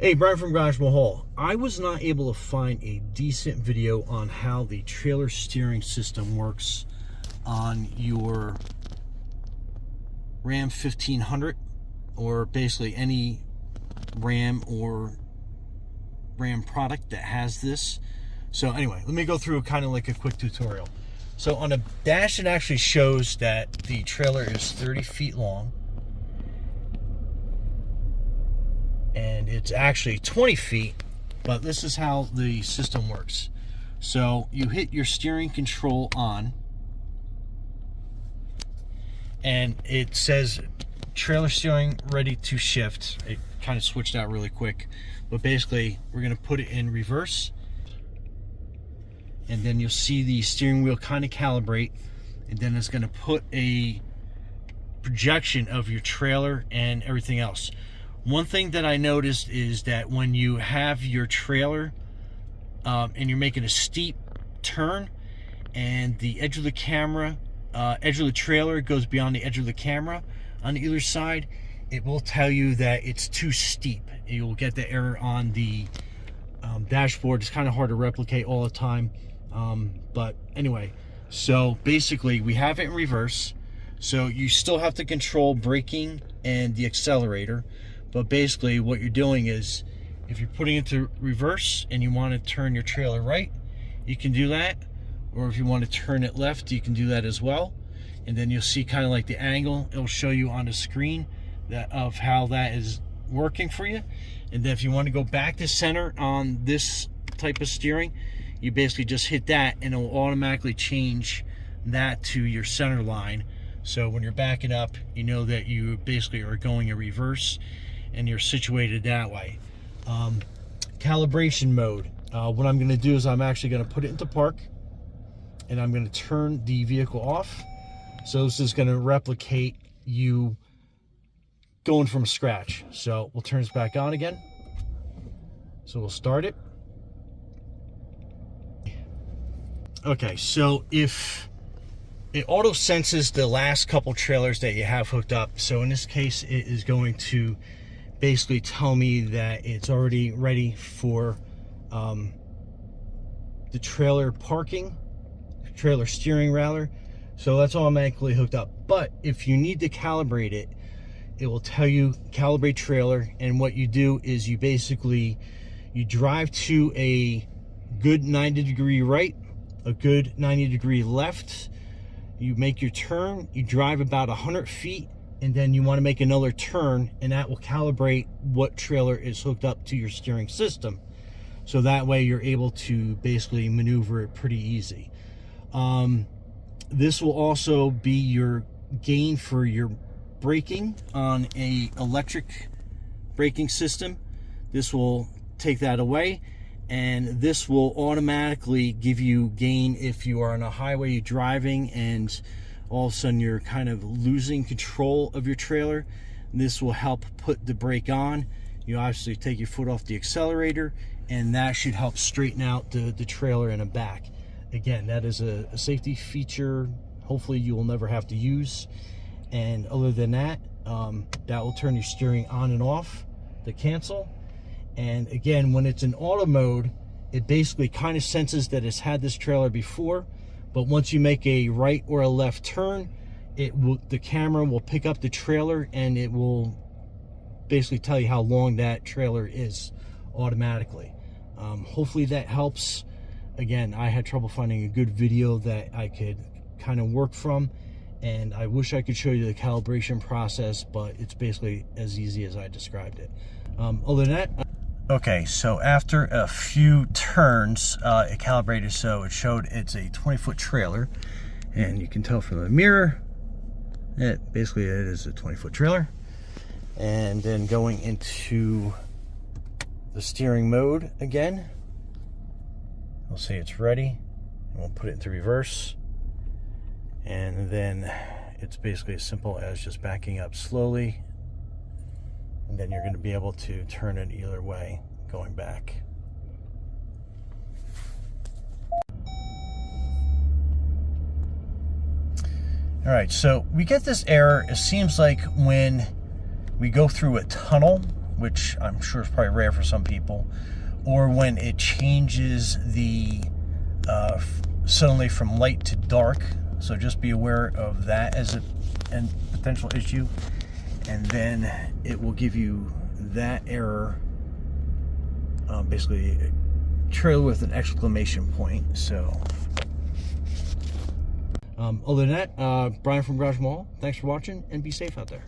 Hey, Brian from Garage Mahal. I was not able to find a decent video on how the trailer steering system works on your Ram 1500 or basically any Ram or Ram product that has this. So anyway, let me go through kind of like a quick tutorial. So on the dash, it actually shows that the trailer is 30 feet long. And it's actually 20 feet, but this is how the system works. So you hit your steering control on, and it says trailer steering ready to shift. It kind of switched out really quick, but basically we're going to put it in reverse, and then you'll see the steering wheel kind of calibrate, and then it's going to put a projection of your trailer and everything else. One thing that I noticed is that when you have your trailer and you're making a steep turn and the edge of the camera, edge of the trailer goes beyond the edge of the camera on either side, it will tell you that it's too steep. You'll get the error on the dashboard. It's kind of hard to replicate all the time. But anyway, so basically we have it in reverse. So you still have to control braking and the accelerator. But basically what you're doing is, if you're putting it to reverse and you want to turn your trailer right, you can do that. Or if you want to turn it left, you can do that as well. And then you'll see kind of like the angle. It'll show you on the screen that of how that is working for you. And then if you want to go back to center on this type of steering, you basically just hit that and it will automatically change that to your center line. So when you're backing up, you know that you basically are going in reverse and you're situated that way. Calibration mode. What I'm going to do is I'm actually going to put it into park, and I'm going to turn the vehicle off. So this is going to replicate you going from scratch. So we'll turn this back on again. So we'll start it. Okay, so if it auto senses the last couple trailers that you have hooked up, so in this case it is going to basically tell me that it's already ready for the trailer parking, trailer steering rather. So that's automatically hooked up. But if you need to calibrate it, it will tell you calibrate trailer, and what you do is you basically drive to a good 90-degree right, a good 90-degree left. You make your turn, you drive about 100 feet, and then you want to make another turn, and that will calibrate what trailer is hooked up to your steering system. So that way you're able to basically maneuver it pretty easy. This will also be your gain for your braking on a electric braking system. This will take that away, and this will automatically give you gain if you are on a highway driving and all of a sudden you're kind of losing control of your trailer. This will help put the brake on. You obviously take your foot off the accelerator, and that should help straighten out the trailer in the back. Again, that is a safety feature hopefully you will never have to use. And other than that, that will turn your steering on and off to cancel. And again, when it's in auto mode, it basically kind of senses that it's had this trailer before, but once you make a right or a left turn, the camera will pick up the trailer and it will basically tell you how long that trailer is automatically. Hopefully that helps. Again, I had trouble finding a good video that I could kind of work from, and I wish I could show you the calibration process, but it's basically as easy as I described it. Other than that, okay, so after a few turns, it calibrated, so it showed it's a 20-foot trailer, and you can tell from the mirror, basically it is a 20-foot trailer. And then going into the steering mode again, we'll say it's ready, and we'll put it into reverse, and then it's basically as simple as just backing up slowly, and then you're going to be able to turn it either way going back. All right, so we get this error. It seems like when we go through a tunnel which I'm sure is probably rare for some people, or when it changes the suddenly from light to dark. So just be aware of that as a potential issue, and then it will give you that error, basically trail with an exclamation point. So other than that, Brian from Garage Mall, thanks for watching, and be safe out there.